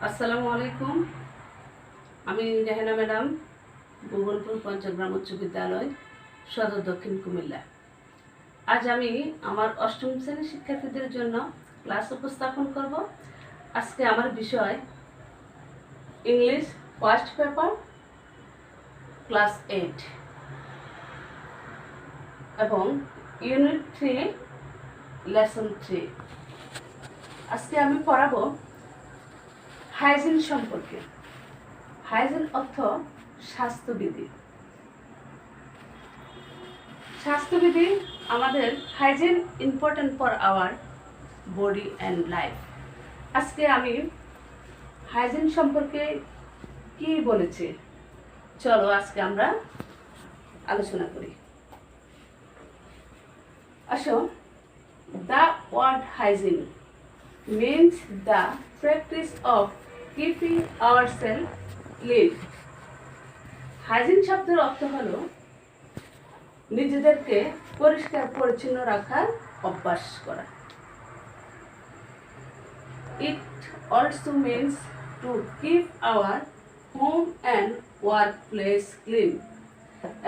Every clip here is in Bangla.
আসসালামু আলাইকুম। আমি রেহানা ম্যাডাম, ভুবনপুর পঞ্চগ্রাম উচ্চ বিদ্যালয়, সদর দক্ষিণ কুমিল্লা। আজ আমি আমার অষ্টম শ্রেণীর শিক্ষার্থীদের জন্য ক্লাস উপস্থাপন করব। আজকে আমার বিষয় ইংলিশ ফার্স্ট পেপার ক্লাস 8 এবং ইউনিট 3 লেসন 3। আজকে আমি পড়াবো হাইজিন সম্পর্কে। হাইজিন অর্থ স্বাস্থ্যবিধি। স্বাস্থ্যবিধি আমাদের hygiene important for our body and life. আজকে আমি হাইজিন সম্পর্কে কি বলেছি, চলো আজকে আমরা আলোচনা করি। আসো, the word hygiene means the practice of keeping ourselves clean. Hygiene শব্দের অর্থ হলো নিজেদেরকে পরিষ্কার পরিচ্ছন্ন রাখার অভ্যাস করা। It also means to keep our home and workplace clean.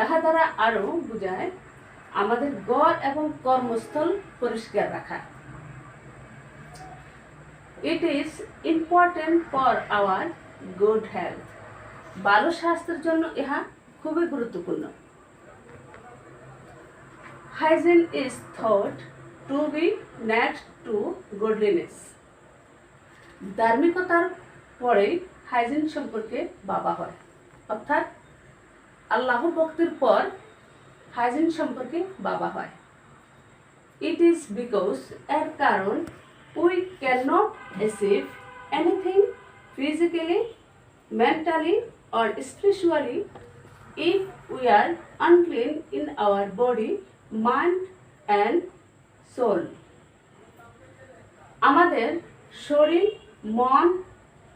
এহা দ্বারা আরো বোঝায় আমাদের ঘর এবং কর্মস্থল পরিষ্কার রাখা। It is important for our good health. ভালো স্বাস্থ্যের জন্য ইহা খুবই গুরুত্বপূর্ণ। Hygiene is thought to be next to godliness. ধার্মিকতার পরে হাইজিন সম্পর্কে ভাবা হয়, অর্থাৎ আল্লাহ ভক্তির পর হাইজিন সম্পর্কে ভাবা হয়। It is because এর কারণ we cannot achieve anything physically, mentally or spiritually if we are unclean in our body, mind and soul. আমাদের শরীর, মন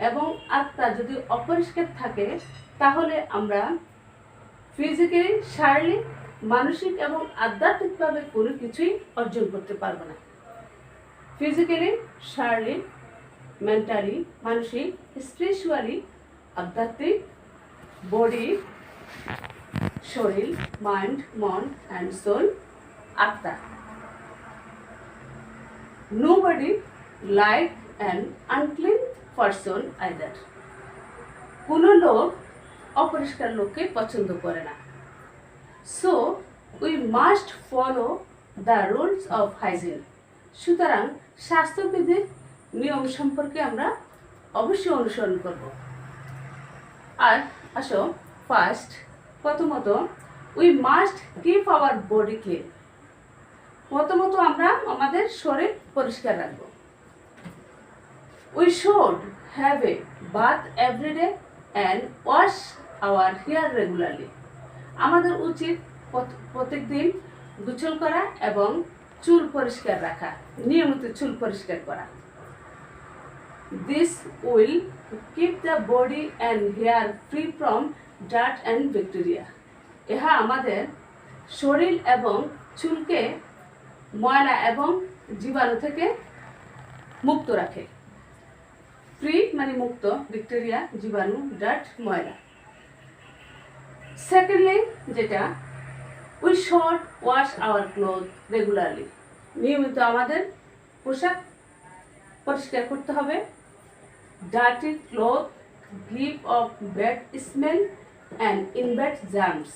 এবং আত্মা যদি অপরিষ্কার থাকে তাহলে আমরা ফিজিক্যালি, শারীরিক, মানসিক এবং আধ্যাত্মিকভাবে কোনো কিছুই অর্জন করতে পারবো না। ফিজিক্যালি, শারীরিক, মেন্টালি, মানসিক, স্পিরিচুয়ালি, আধ্যাত্মিক, বডি, শরীর, মাইন্ড, মন অ্যান্ড সোল, আত্মা। Nobody like an unclean person either. কোনো লোক অপরিষ্কার লোককে পছন্দ করে না। So we must follow the rules of hygiene. সুতরাং স্বাস্থ্যবিধির নিয়ম সম্পর্কে আমরা অবশ্যই অনুসরণ করব। আর আসো, প্রথমত we must keep our body clean. প্রথমত আমরা আমাদের শরীর পরিষ্কার রাখবো। We should have a bath everyday and wash our hair regularly. আমাদের উচিত প্রত্যেকদিন গোসল করা এবং চুল পরিষ্কার রাখা, নিয়মিত চুল পরিষ্কার করা। This will keep the body and hair free from dirt and bacteria. ইহা আমাদের শরীর এবং চুলকে ময়লা এবং জীবাণু থেকে মুক্ত রাখে। ফ্রি মানে মুক্ত, ব্যাকটেরিয়া, জীবাণু, ডার্ট, ময়লা। সেকেন্ডলি, যেটা we should wash our cloth regularly. নিয়মিত আমাদের পোশাক পরিষ্কার করতে হবে। Dirty cloth give of bad smell and invite germs.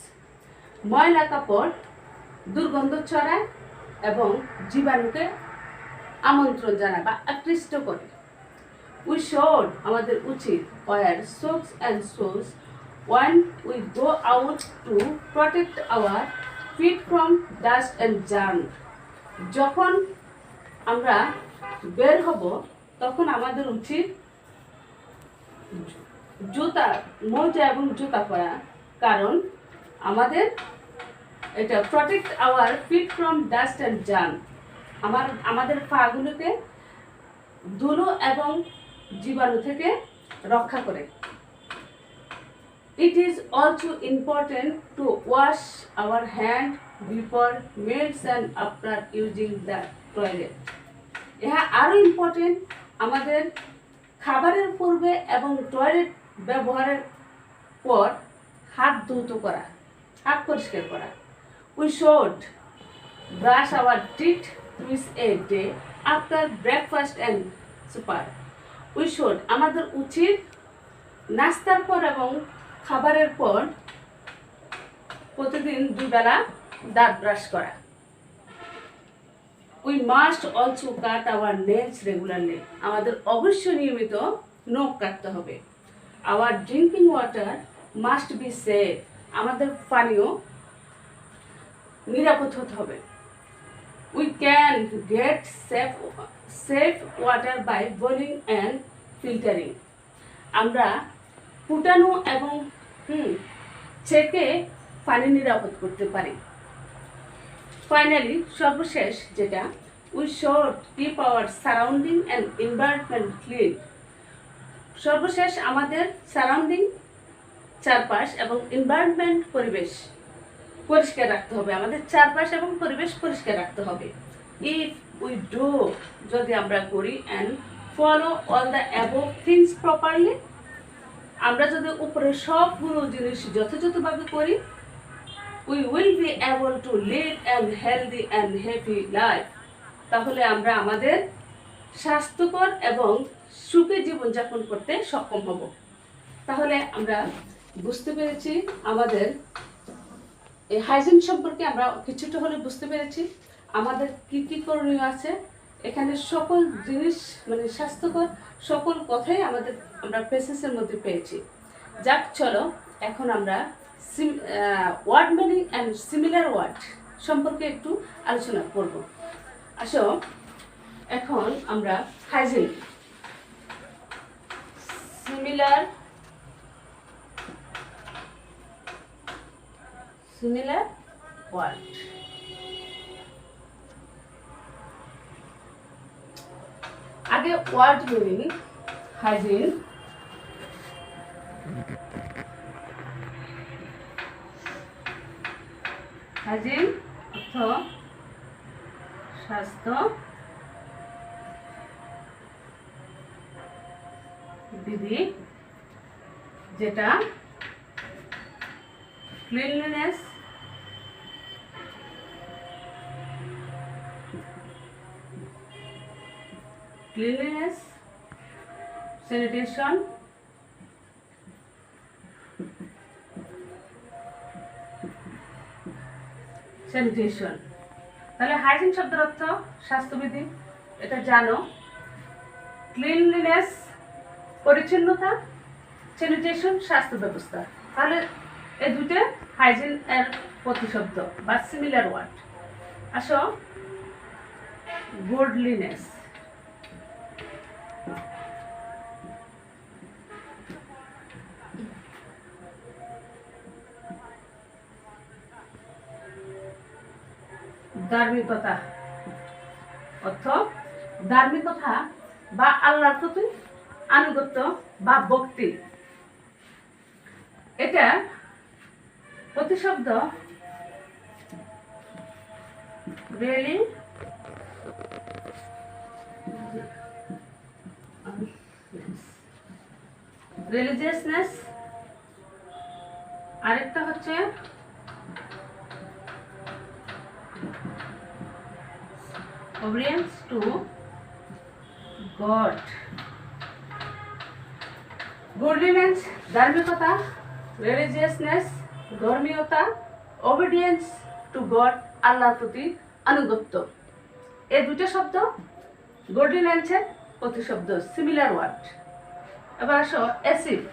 ময়লা কাপড় দুর্গন্ধ ছড়ায় এবং জীবাণুকে আমন্ত্রণ জানায় বা আকৃষ্ট করে। উই শুড, আমাদের উচিত, wear socks and shoes when we go out to protect our feet from dust and germ. যখন আমরা বের হব তখন আমাদের উচিত জুতা, মোজা এবং জুতা পরা, কারণ এটা protect our feet from dust and germ. আমাদের পাগুলোকে ধুলো এবং জীবাণু থেকে রক্ষা করে। It is also important to wash our hand before meals and after using the toilet. ইহা আরো ইম্পর্টেন্ট, আমাদের খাবারের পূর্বে এবং টয়লেট ব্যবহারের পর হাত ধৌত করা, হাত পরিষ্কার করা। We should brush our teeth twice a day after breakfast and supper. We should আমাদের উচিত নাস্তার পর এবং খাবারের পর প্রতিদিন দুবেলা দাঁত ব্রাশ করা। We must also cut our nails regularly. আমাদের অবশ্যই নিয়মিত নখ কাটতে হবে। Our drinking water must be safe. আমাদের পানীয় নিরাপদ হতে হবে। We can get safe water by boiling and filtering. আমরা ফুটানো এবং ছেঁকে পানি নিরাপদ করতে পারি। ফাইনালি সর্বশেষ যেটা, we should keep our surrounding and environment clean. সর্বশেষ আমাদের সারাউন্ডিং চারপাশ এবং এনভায়রনমেন্ট পরিবেশ পরিষ্কার রাখতে হবে। আমাদের চারপাশ এবং পরিবেশ পরিষ্কার রাখতে হবে। ইফ উই ডু, যদি আমরা করি, and follow all the above things properly, আমরা যদি উপরে সবগুলো জিনিস যথাযথভাবে করি, we will be able to live a healthy and happy life. তাহলে আমরা আমাদের স্বাস্থ্যকর এবং সুখী জীবনযাপন করতে সক্ষম হব। তাহলে আমরা বুঝতে পেরেছি আমাদের এই হাইজিন সম্পর্কে, আমরা কিছুটা হলে বুঝতে পেরেছি আমাদের কি কি করণীয় আছে। এখানে সকল জিনিস মানে স্বাস্থ্যকর সকল কথাই আমরা প্যাসেজের মধ্যে পেয়েছি। যাক, চলো এখন আমরা word meaning and similar word সম্পর্কে একটু আলোচনা করব। আসো এখন আমরা হাইজিন, সিমিলার ওয়ার্ড। আগে ওয়ার্ড মিনিং হাইজিন। হাইজিন অর্থ স্বাস্থ্য বিধি, যেটা ক্লিনলিনেস, স্যানিটেশন, তাহলে হাইজিন শব্দের অর্থ স্বাস্থ্যবিধি, এটা জানো। ক্লিনলিনেস পরিচ্ছন্নতা, স্যানিটেশন স্বাস্থ্য ব্যবস্থা। তাহলে এই দুটো হাইজিন এর প্রতিশব্দ বা সিমিলার ওয়ার্ড। আসো গুডলিনেস, ধার্মিকতা অর্থ ধার্মিকতা বা আল্লাহর প্রতি আনুগত্য বা ভক্তি। এটা প্রতিশব্দ রিলিজিয়াসনেস, আরেকটা হচ্ছে obedience to God. Godliness ধার্মিকতা, রিলিজিয়াসনেস ধর্মীয়তা, obedience to God আল্লাহর প্রতি আনুগত্য। এই দুটো শব্দ গডলিনেসের প্রতিশব্দ, সিমিলার ওয়ার্ড। এবার আসো অ্যাসিড।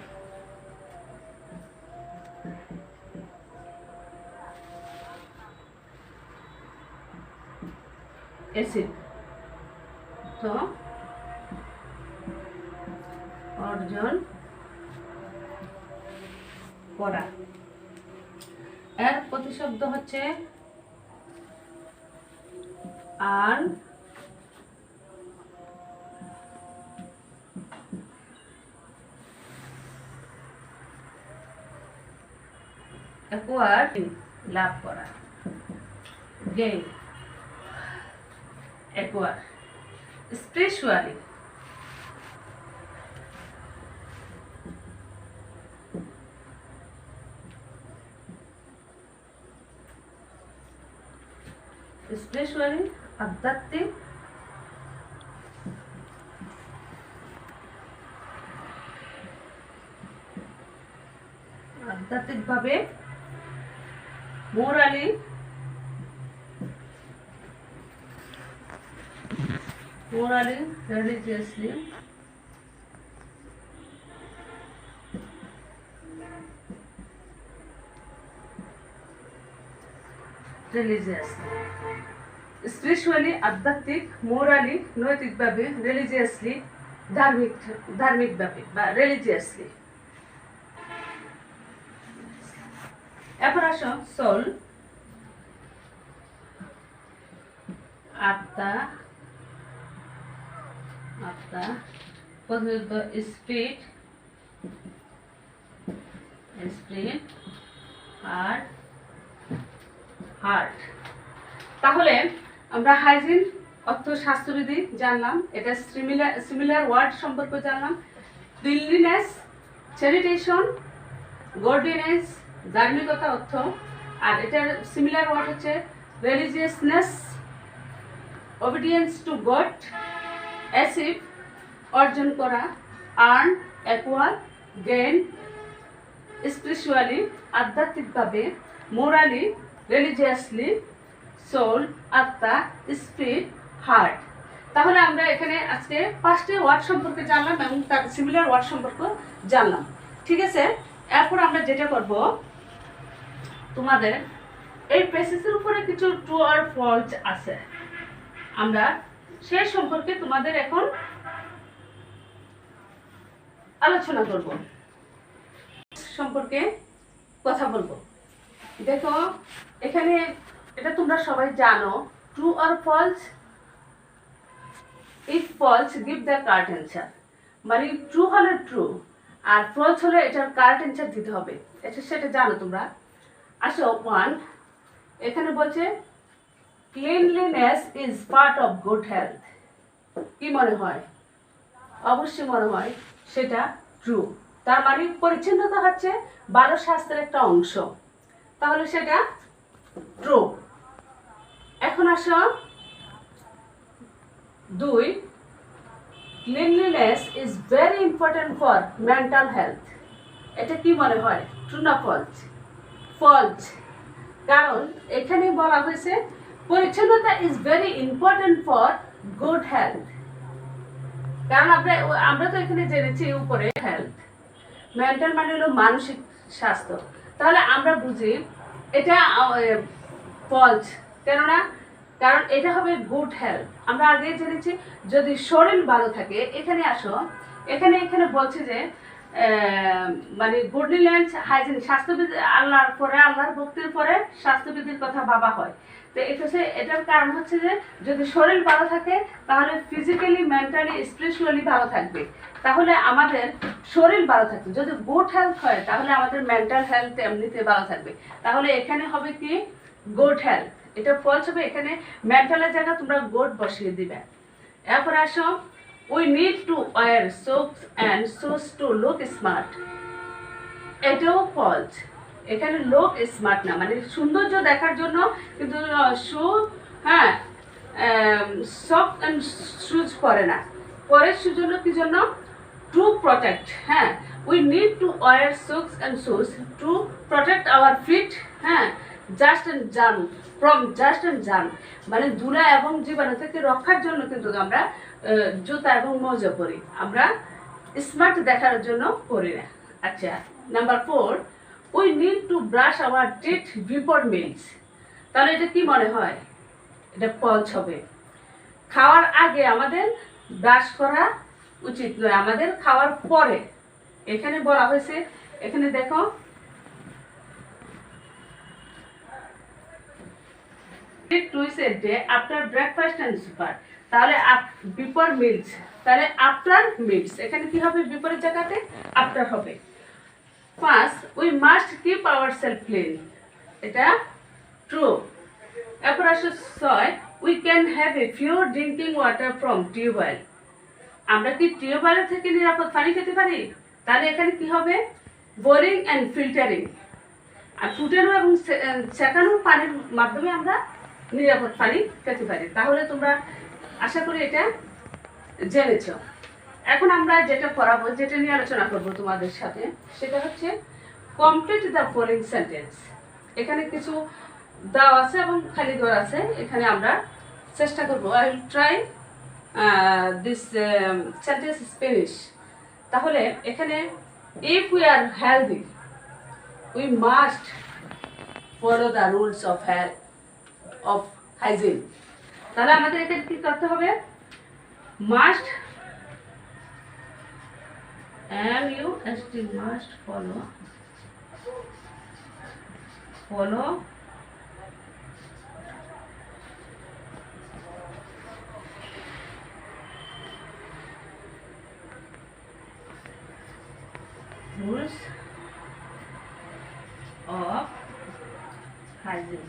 অ্যাসিড তো অর্জন করা, এর প্রতিশব্দ হচ্ছে আর্ন, অ্যাকোয়ার লাভ করা, গেইন, অ্যাকোয়ার। স্পিরিচুয়ালি স্পিরিচুয়ালি আধ্যাত্মিক আধ্যাত্মিকভাবে, মোরালি religiously, স্পিরিচুয়ালি আধ্যাত্মিক, মোরালি নৈতিকভাবে, রিলিজিয়াসলি ধার্মিকভাবে বা রিলিজিয়াসলি। এরপর আসো সোল, আত্মা, স্পিরিট, হার্ট। তাহলে আমরা হাইজিন অর্থ স্বাস্থ্যবিধি জানলাম, এটা সিমিলার ওয়ার্ড সম্পর্কে জানলাম। ক্লিনলিনেস, স্যানিটেশন, গর্ডিনেস, ধার্মিকতা অর্থ, আর এটার সিমিলার ওয়ার্ড হচ্ছে religiousness, obedience to God, achieve অর্জন করা, আর্ন, অ্যাকোয়ার, গেইন। স্পিরিচুয়ালি আধ্যাত্মিকভাবে, মোরালি রিলিজিয়াসলি, সোল আত্মা, স্পিরিট, হার্ট। তাহলে আমরা এখানে আজকে 5টি ওয়ার্ড সম্পর্কে জানলাম এবং তার সিমিলার ওয়ার্ড সম্পর্কে জানলাম। ঠিক আছে, এরপর আমরা যেটা করব, তোমাদের এই প্যাসেজের উপরে কিছু ট্রু আর ফলস আছে, আমরা সেই সম্পর্কে তোমাদের এখন আলোচনা করব, সম্পর্কে কথা বলবো। দেখো এখানে এটা তোমরা সবাই জানো, ট্রু আর false. If false give the correct answer, মানে ট্রু হলে ট্রু আর ফলস হলে এটার কারেক্ট অ্যান্সার দিতে হবে, এটা সেটা জানো তোমরা। আসো 1, এখানে বলছে cleanliness is part of good health. কি মনে হয়? অবশ্যই মনে হয় সেটা ট্রু। তার মানে পরিচ্ছন্নতা হচ্ছে ভালো স্বাস্থ্যের একটা অংশ, তাহলে সেটা ট্রু। এখন আসো 2, cleanliness is very important for mental health. এটা কি মনে হয়, ট্রু না ফলস? ফলস, কারণ এখানে বলা হয়েছে পরিচ্ছন্নতা is very important for good health. কারণ আমরা তো এখানে জেনেছি উপরে হেলথ, মেন্টাল মানে হলো মানসিক স্বাস্থ্য, তাহলে আমরা বুঝি এটা ফলস। কেননা কারণ এটা হবে গুড হেলথ। আমরা আগে জেনেছি যদি শরীর ভালো থাকে, এখানে আসো, এখানে বলছে যে মানে গুডলিনেস, হাইজিন, স্বাস্থ্যবিধি, আল্লাহর ভক্তির পরে স্বাস্থ্যবিধির কথা ভাবা হয়। তো এটার কারণ হচ্ছে যে যদি শরীর ভালো থাকে তাহলে ফিজিক্যালি, মেন্টালি, স্পিরিচুয়ালি ভালো থাকবে। তাহলে আমাদের শরীর ভালো থাকবে, যদি গুড হেলথ হয় তাহলে আমাদের মেন্টাল হেলথ এমনিতে ভালো থাকবে। তাহলে এখানে হবে কি গুড হেলথ, এটা ফলস হবে। এখানে মেন্টালের জায়গায় তোমরা গুড বসিয়ে দিবে। এরপর আসো we need to wear socks and shoes to look smart. এটাও ফলস। এখানে লোক স্মার্ট না, মানে সৌন্দর্য দেখার জন্য, কিন্তু শু, হ্যাঁ, সক অ্যান্ড শুজ পরে না, পরে জন্য কি জন্য? To protect. হ্যাঁ, we need to wear socks and shoes to protect our feet, হ্যাঁ, dust and germ, from dust and germ, মানে ধুলা এবং জীবাণু থেকে রক্ষার জন্য কিন্তু আমরা জুতা এবং মোজা পরি, আমরা স্মার্ট দেখার জন্য পরি না। আচ্ছা, number 4, we need to brush our teeth before meals. তাহলে এটা কি মনে হয়? এটা ফলস হবে। খাওয়ার আগে আমাদের ব্রাশ করা উচিত নয়, আমাদের খাওয়ার পরে। এখানে বলা হয়েছে, এখানে দেখো twice a day after breakfast and supper. তাহলে বিফোর মিলস, তাহলে আফটার মিলস, এখানে কি হবে? বিপরীত জায়গাতে আফটার হবে। 5, we must keep our self clean. এটা ট্রু। এরপর আসে 6, we can have a pure drinking water from tube well. আমরা কি টিউবওয়েল থেকে নিরাপদ পানি খেতে পারি? তাহলে এখানে কি হবে? বোরিং অ্যান্ড ফিল্টারিং, আর ফুটানো এবং সেকানো পানির মাধ্যমে আমরা নিরাপদ পানি খেতে পারি। তাহলে তোমরা আশা করি এটা জেনেছ। এখন আমরা যেটা পড়াবো, যেটা নিয়ে আলোচনা করবো তোমাদের সাথে, সেটা হচ্ছে কমপ্লিট দ্য ফলোইং সেন্টেন্স। এখানে কিছু দাও আছে এবং খালি ঘর আছে। এখানে আমরা চেষ্টা করবো, I will try this sentence Spanish. তাহলে এখানে if we are healthy we must follow the rules of hygiene. তাহলে আমাদের এখানে কি করতে হবে? Must MUST must follow rules of hygiene.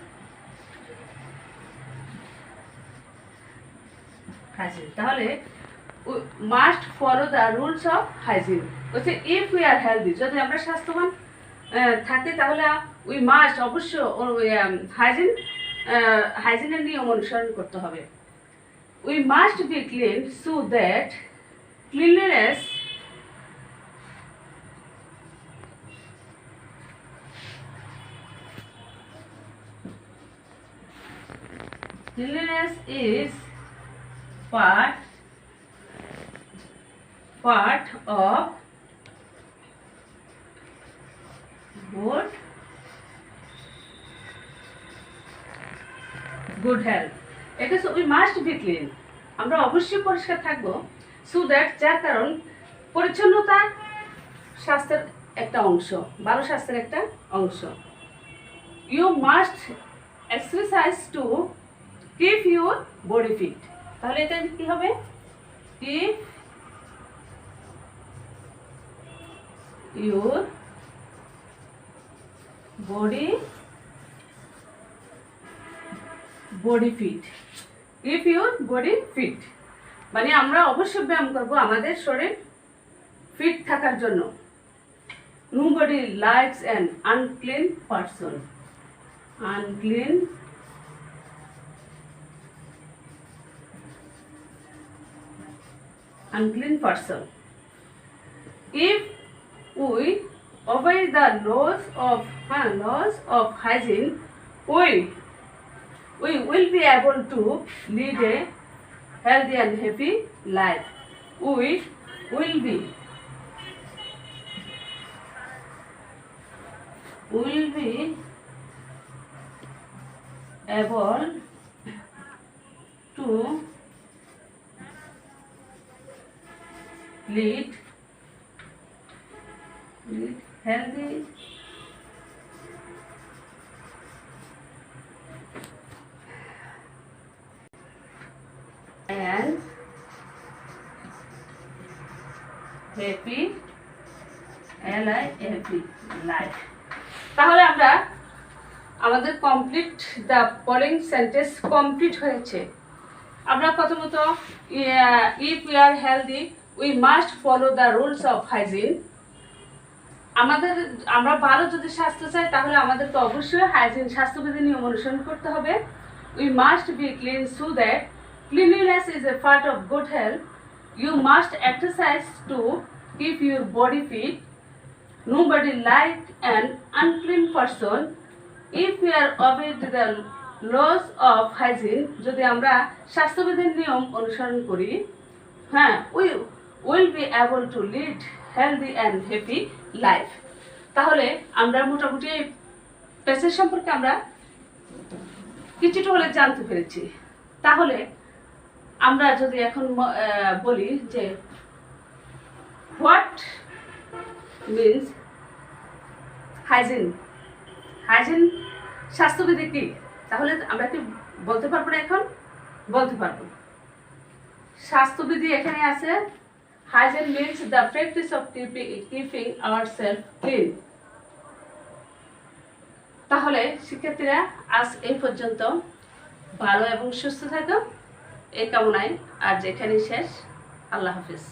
তাহলে must follow the rules of hygiene হচ্ছে ইফ উই আর হেলদি, যদি আমরা স্বাস্থ্যবান থাকি তাহলে উই মাস্ট অবশ্য হাইজিনের নিয়ম অনুসরণ করতে হবে। We must be clean so that cleanliness is part of good health. এটা উই মাস্ট বি ক্লিন, আমরা অবশ্যই পরিষ্কার থাকবো। সো দ্যাট, যার কারণ পরিচ্ছন্নতা স্বাস্থ্যের একটা অংশ, ভালো স্বাস্থ্যের একটা অংশ। You must exercise to keep your body fit. তাহলে এটা কি হবে? Keep your body fit. If your body fit মানে আমরা অবশ্যই ব্যায়াম করব আমাদের শরীর ফিট থাকার জন্য। Nobody likes an unclean person. Unclean person. If we obey the laws of hygiene, we will be able to lead a healthy and happy life. We will be able to lead healthy and happy life. তাহলে আমরা আমাদের complete the following sentence complete হয়েছে। আমরা প্রথমত if we are healthy we must follow the rules of hygiene. আমরা ভালো যদি স্বাস্থ্য চাই তাহলে আমাদেরকে অবশ্যই হাইজিন স্বাস্থ্যবিধি নিয়ম অনুসরণ করতে হবে। We must be clean so that cleanliness is a part of good health. You must exercise to keep your body fit. Nobody like an unclean person. If we are obey the laws of hygiene, যদি আমরা স্বাস্থ্যবিধির নিয়ম অনুসরণ করি, হ্যাঁ, we will be able to lead healthy and happy life. তাহলে আমরা মোটামুটি এই প্যাসেজ সম্পর্কে আমরা কিছুটা হলে জানতে পেরেছি। তাহলে আমরা যদি এখন বলি যে হোয়াট মিনস হাইজিন স্বাস্থ্যবিধি কি, তাহলে আমরা কি বলতে পারবো না? এখন বলতে পারবো। স্বাস্থ্যবিধি এখানে আছে, hygiene means the practice of keeping ourself clean. তাহলে শিক্ষার্থীরা আজ এই পর্যন্ত, ভালো এবং সুস্থ থাকো এই কামনায় আজ এখানেই শেষ। আল্লাহ হাফিজ।